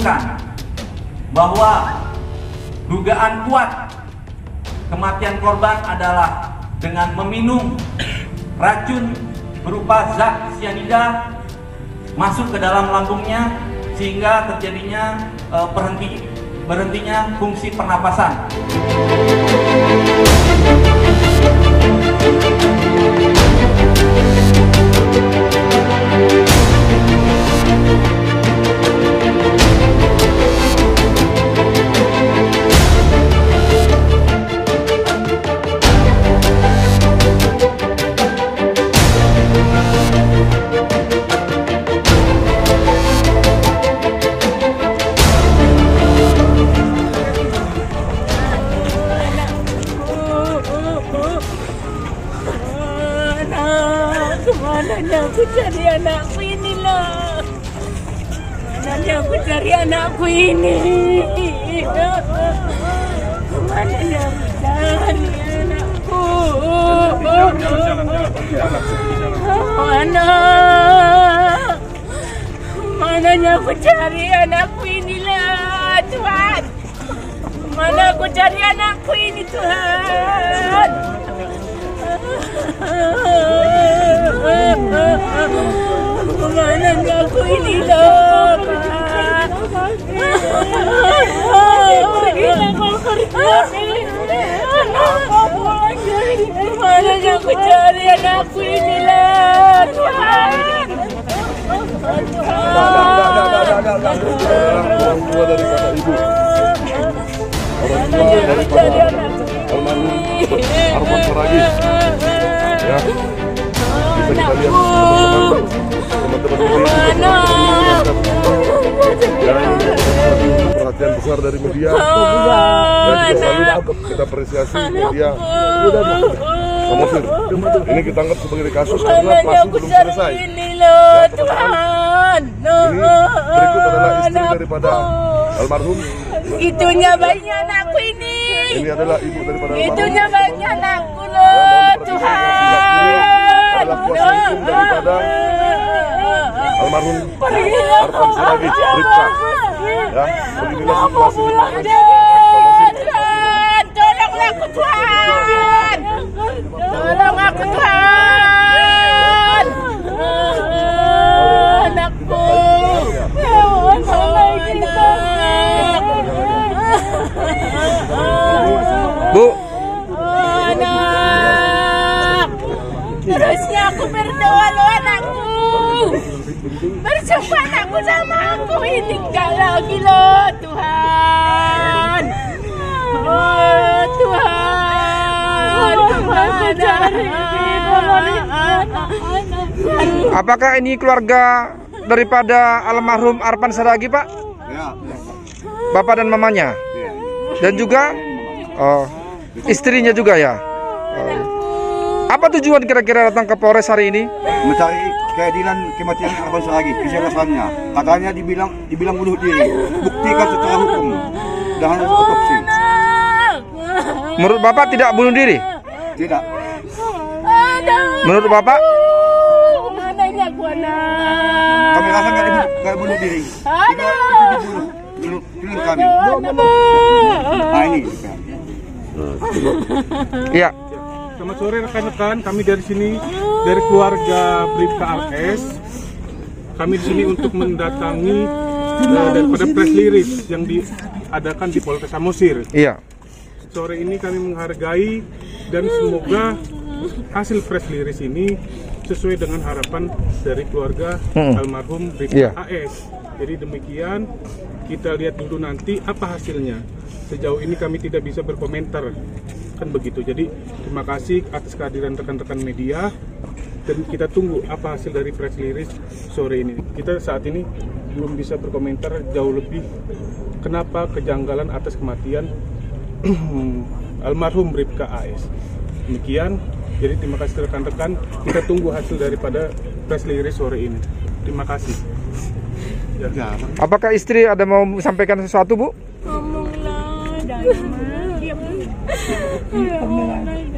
menyimpulkan bahwa dugaan kuat kematian korban adalah dengan meminum racun berupa zat cyanida masuk ke dalam lambungnya sehingga terjadinya berhentinya fungsi pernapasan. Mananya aku cari anakku ini loh. Mananya aku cari anakku ini. Mananya aku cari anakku. Mananya aku cari anakku ini lah Tuhan. Mana aku cari anakku ini Tuhan. Kemana aku ini loh Pak. Pergilah kau pergi. Kemana aku cari anakku ini lah Tuhan. Orang tua daripada ibu, orang tua daripada almarhum Arpan Saragih, ya. Bisa kita lihat teman-teman perhatian besar dari media, dan juga selalu kita apresiasi media Samosir. Ini kita anggap sebagai kasus karena masih belum selesai. Ya, Tuhan. Ini berikut adalah istri daripada almarhum. Itunya bayinya anakku ini. Ini adalah ibu daripada almarhum. Itunya bayinya anakku loh Tuhan. Adalah kuasa hukum daripada almarhum Arpan Saragih, Bribka. Ya, beginilah situasi. Tuhan, tolonglah aku Tuhan. Tolong aku Tuhan. Anakku. Bu. Anak. Terusnya aku berdoa lo anakku. Bersumpah anakku sama aku ini enggak lagi lo Tuhan. Oh Tuhan. Apakah ini keluarga daripada almarhum Arpan Saragih, Pak? Ya. Bapak dan mamanya? Dan juga istrinya juga ya? Apa tujuan kira-kira datang ke Polres hari ini? Mencari keadilan kematian Arpan Saragih, kesalahannya. Katanya dibilang bunuh diri. Buktikan secara hukum dengan otopsi. Menurut Bapak tidak bunuh diri? Tidak. Menurut Bapak? Mananya aku anak. Kami rasa nggak bunuh diri. Itu dibunuh kami. Nah ini. Iya. Selamat sore rekan-rekan, kami dari sini dari keluarga Bribka RS. Kami di sini untuk mendatangi daripada press release yang diadakan di Polres Samosir. Iya. Sore ini kami menghargai dan semoga hasil press release ini sesuai dengan harapan dari keluarga almarhum Bribka AS. Jadi demikian, kita lihat dulu nanti apa hasilnya. Sejauh ini kami tidak bisa berkomentar, kan begitu. Jadi terima kasih atas kehadiran rekan-rekan media dan kita tunggu apa hasil dari press release sore ini. Kita saat ini belum bisa berkomentar jauh lebih kenapa kejanggalan atas kematian almarhum Bribka AS. Demikian, jadi terima kasih rekan-rekan. Kita tunggu hasil daripada press release sore ini. Terima kasih. Ya. Apakah istri ada mau sampaikan sesuatu, Bu? Ngomonglah, jangan diam.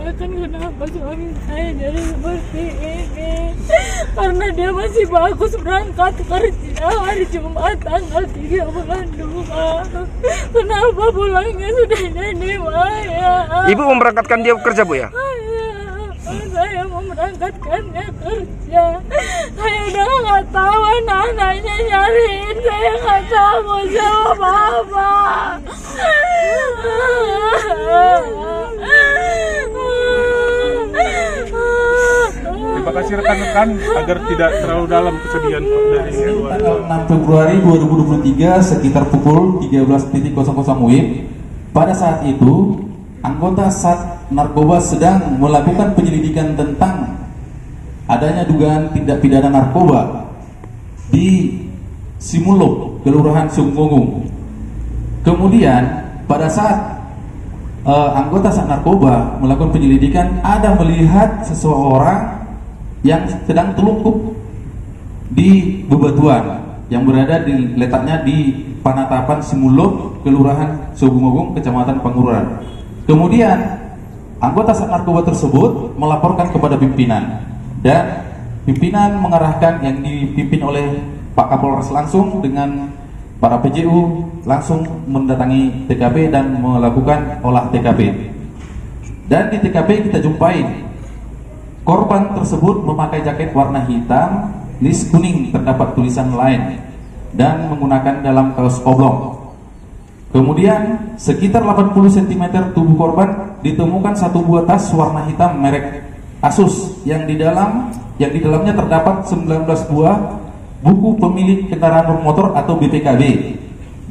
menanyakan kenapa suami saya jadi seperti ini. Karena dia masih bagus berangkat kerja hari Jumat tanggal 3 bulan 2. Kenapa pulangnya sudah jadi Maya? Ibu memberangkatkan dia kerja, Bu, ya? Saya mau berangkatkannya kerja. Saya udah nggak tahu, anak-anaknya nyariin. Saya nggak tahu mau jawab apa. Terima kasih rekan-rekan agar tidak terlalu dalam kesedihan dari keluarga. Tanggal 6 Februari 2023 sekitar pukul 13.00 WIB. Pada saat itu, anggota Sat Narkoba sedang melakukan penyelidikan tentang adanya dugaan tindak pidana narkoba di Simuluk, Kelurahan Sunggungung. Kemudian pada saat anggota Sat Narkoba melakukan penyelidikan, ada melihat seseorang yang sedang telungkup di bebatuan yang berada letaknya di Panatapan Simuluk, Kelurahan Sunggungung, Kecamatan Pangururan. Kemudian anggota Sat Narkoba tersebut melaporkan kepada pimpinan, dan pimpinan mengarahkan yang dipimpin oleh Pak Kapolres langsung dengan para PJU langsung mendatangi TKP dan melakukan olah TKP. Dan di TKP kita jumpai korban tersebut memakai jaket warna hitam, list kuning terdapat tulisan lain, dan menggunakan dalam kaos oblong. Kemudian sekitar 80 cm tubuh korban ditemukan satu buah tas warna hitam merek Asus yang di dalamnya terdapat 19 buah buku pemilik kendaraan bermotor atau BPKB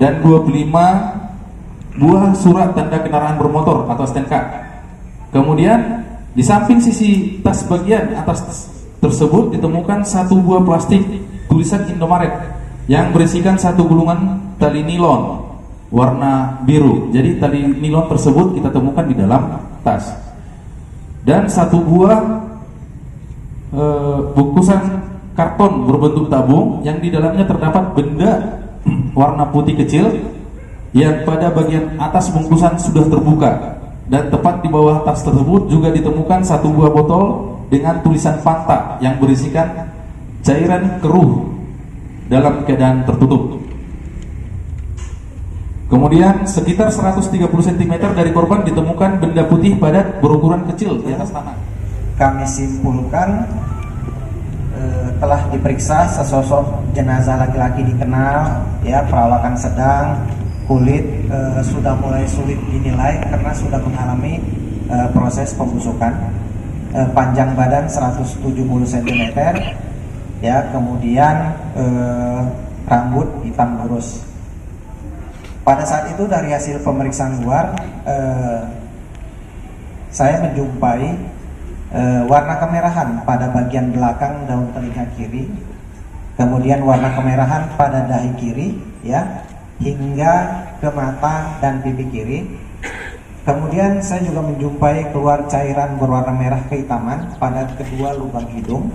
dan 25 buah surat tanda kendaraan bermotor atau STNK. Kemudian di samping sisi tas bagian atas tersebut ditemukan satu buah plastik tulisan Indomaret yang berisikan satu gulungan tali nilon warna biru. Jadi tali nilon tersebut kita temukan di dalam tas. Dan satu buah bungkusan karton berbentuk tabung yang di dalamnya terdapat benda warna putih kecil yang pada bagian atas bungkusan sudah terbuka. Dan tepat di bawah tas tersebut juga ditemukan satu buah botol dengan tulisan Fanta yang berisikan cairan keruh dalam keadaan tertutup. Kemudian sekitar 130 cm dari korban ditemukan benda putih padat berukuran kecil di atas tanah. Kami simpulkan telah diperiksa sesosok jenazah laki-laki dikenal, ya, perawakan sedang, kulit sudah mulai sulit dinilai karena sudah mengalami proses pembusukan. Panjang badan 170 cm, ya, kemudian rambut hitam lurus. Pada saat itu dari hasil pemeriksaan luar, saya menjumpai warna kemerahan pada bagian belakang daun telinga kiri, kemudian warna kemerahan pada dahi kiri, ya, hingga ke mata dan pipi kiri. Kemudian saya juga menjumpai keluar cairan berwarna merah kehitaman pada kedua lubang hidung,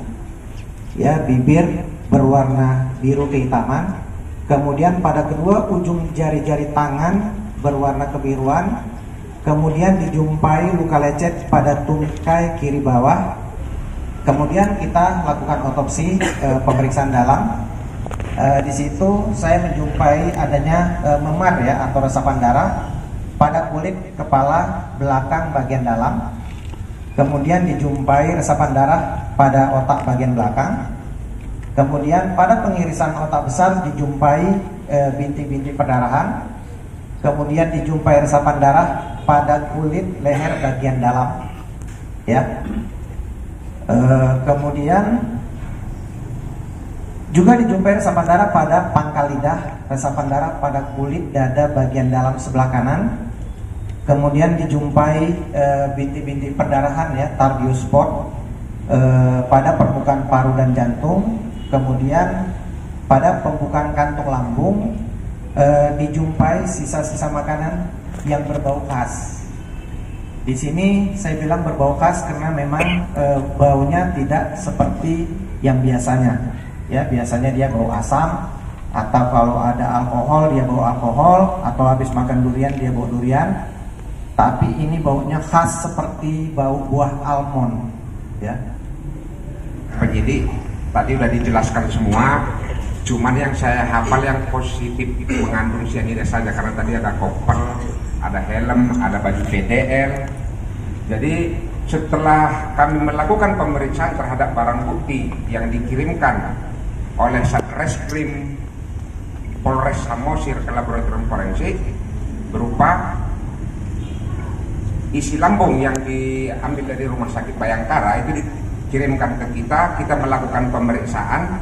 ya, bibir berwarna biru kehitaman. Kemudian pada kedua ujung jari-jari tangan berwarna kebiruan. Kemudian dijumpai luka lecet pada tungkai kiri bawah. Kemudian kita lakukan otopsi, pemeriksaan dalam. Di situ saya menjumpai adanya memar, ya, atau resapan darah pada kulit kepala belakang bagian dalam. Kemudian dijumpai resapan darah pada otak bagian belakang. Kemudian pada pengirisan otak besar dijumpai bintik-bintik perdarahan. Kemudian dijumpai resapan darah pada kulit leher bagian dalam, ya. Kemudian juga dijumpai resapan darah pada pangkal lidah, resapan darah pada kulit dada bagian dalam sebelah kanan. Kemudian dijumpai bintik-bintik perdarahan, ya, tardius spot pada permukaan paru dan jantung. Kemudian pada pembukaan kantung lambung dijumpai sisa-sisa makanan yang berbau khas. Di sini saya bilang berbau khas karena memang baunya tidak seperti yang biasanya. Ya, biasanya dia bau asam, atau kalau ada alkohol dia bau alkohol, atau habis makan durian dia bau durian. tapi ini baunya khas seperti bau buah almond, ya. Penyidik tadi udah dijelaskan semua, cuman yang saya hafal yang positif mengandung cyanida saja, karena tadi ada koper, ada helm, ada baju PDL. Jadi setelah kami melakukan pemeriksaan terhadap barang bukti yang dikirimkan oleh Satreskrim Polres Samosir ke laboratorium forensik berupa isi lambung yang diambil dari Rumah Sakit Bayangkara, itu dikirimkan ke kita melakukan pemeriksaan.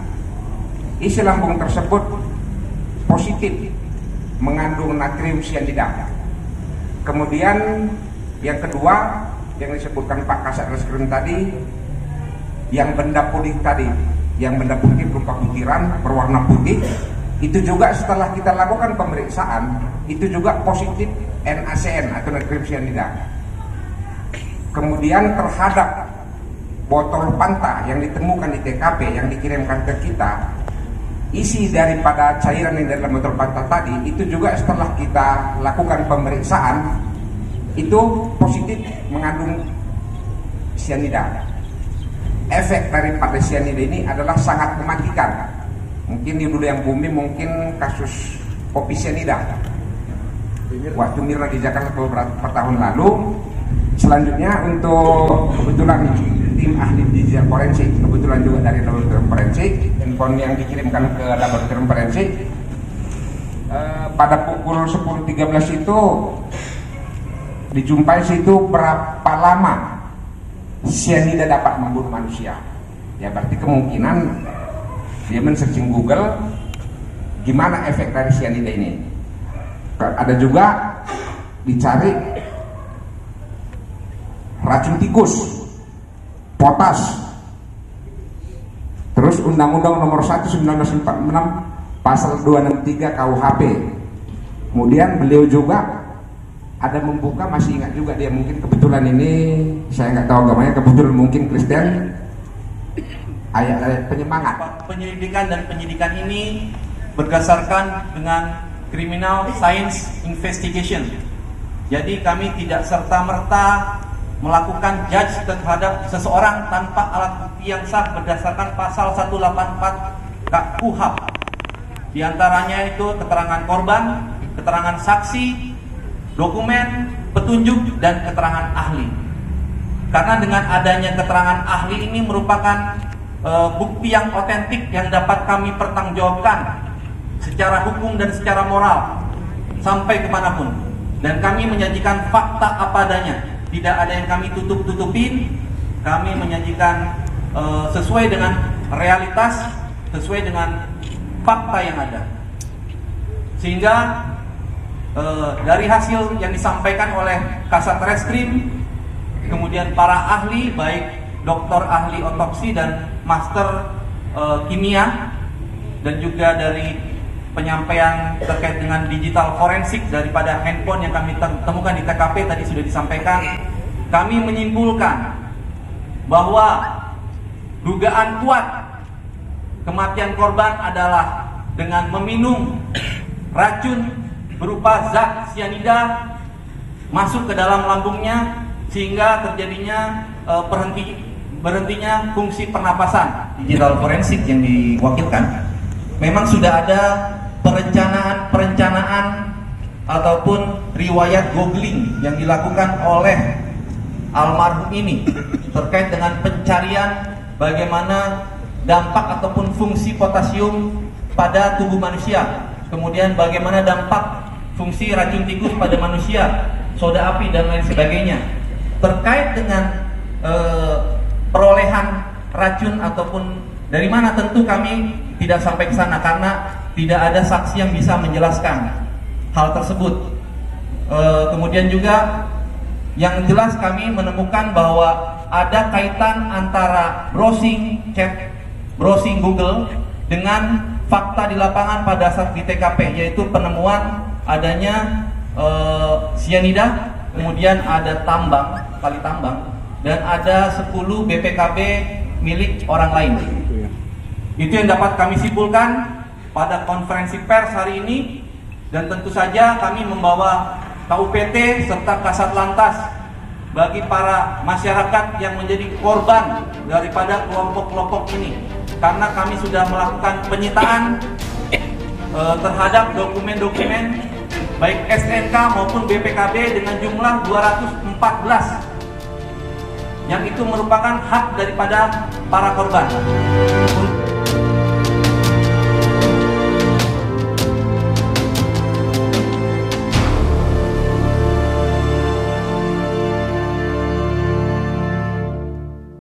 Isi lambung tersebut positif mengandung natrium cyanida. Kemudian yang kedua yang disebutkan Pak Kasat Reskrim tadi, yang benda putih tadi, yang benda putih berupa butiran berwarna putih, itu juga setelah kita lakukan pemeriksaan, itu juga positif NaCN atau natrium cyanida. Kemudian terhadap botol Fanta yang ditemukan di TKP yang dikirimkan ke kita, isi daripada cairan yang dalam botol Fanta tadi, itu juga setelah kita lakukan pemeriksaan, itu positif mengandung cyanida. Efek daripada cyanida ini adalah sangat mematikan. Mungkin di dulu yang booming mungkin kasus kopi cyanida waktu Mirna di Jakarta beberapa tahun lalu. Selanjutnya untuk kebetulan tim ahli digital forensik, kebetulan juga dari laboratorium forensik, handphone yang dikirimkan ke laboratorium forensik pada pukul 10.13 itu dijumpai situ berapa lama cyanida dapat membunuh manusia. Ya berarti kemungkinan dia men-searching Google gimana efek dari cyanida ini. Ada juga dicari racun tikus, potas, terus Undang-Undang Nomor 1 1946 Pasal 263 KUHP. Kemudian beliau juga ada membuka, masih ingat juga dia, mungkin kebetulan ini saya nggak tahu agamanya, kebetulan mungkin Kristen, ayat penyemangat. Penyelidikan dan penyidikan ini berdasarkan dengan Criminal Science Investigation. Jadi kami tidak serta-merta melakukan judge terhadap seseorang tanpa alat bukti yang sah berdasarkan pasal 184 KUHP. Di antaranya itu keterangan korban, keterangan saksi, dokumen, petunjuk, dan keterangan ahli. Karena dengan adanya keterangan ahli ini merupakan bukti yang otentik yang dapat kami pertanggungjawabkan secara hukum dan secara moral sampai kemanapun. Dan kami menyajikan fakta apa adanya, tidak ada yang kami tutup-tutupin. Kami menyajikan sesuai dengan realitas, sesuai dengan fakta yang ada. Sehingga dari hasil yang disampaikan oleh Kasat Reskrim, kemudian para ahli, baik dokter ahli otopsi dan master kimia, dan juga dari penyampaian terkait dengan digital forensik daripada handphone yang kami temukan di TKP tadi sudah disampaikan, kami menyimpulkan bahwa dugaan kuat kematian korban adalah dengan meminum racun berupa zat cyanida masuk ke dalam lambungnya sehingga terjadinya berhentinya fungsi pernapasan. Digital forensik yang diwakilkan memang sudah ada perencanaan ataupun riwayat googling yang dilakukan oleh almarhum ini terkait dengan pencarian bagaimana dampak ataupun fungsi potasium pada tubuh manusia, kemudian bagaimana dampak fungsi racun tikus pada manusia, soda api dan lain sebagainya. Terkait dengan perolehan racun ataupun dari mana, tentu kami tidak sampai ke sana karena tidak ada saksi yang bisa menjelaskan hal tersebut. Kemudian juga yang jelas kami menemukan bahwa ada kaitan antara browsing Google dengan fakta di lapangan pada saat di TKP, yaitu penemuan adanya cyanida, kemudian ada kali tambang, dan ada 10 BPKB milik orang lain. Itu yang dapat kami simpulkan pada konferensi pers hari ini, dan tentu saja kami membawa KUPT serta Kasat Lantas bagi para masyarakat yang menjadi korban daripada kelompok-kelompok ini, karena kami sudah melakukan penyitaan terhadap dokumen-dokumen baik SNK maupun BPKB dengan jumlah 214 yang itu merupakan hak daripada para korban.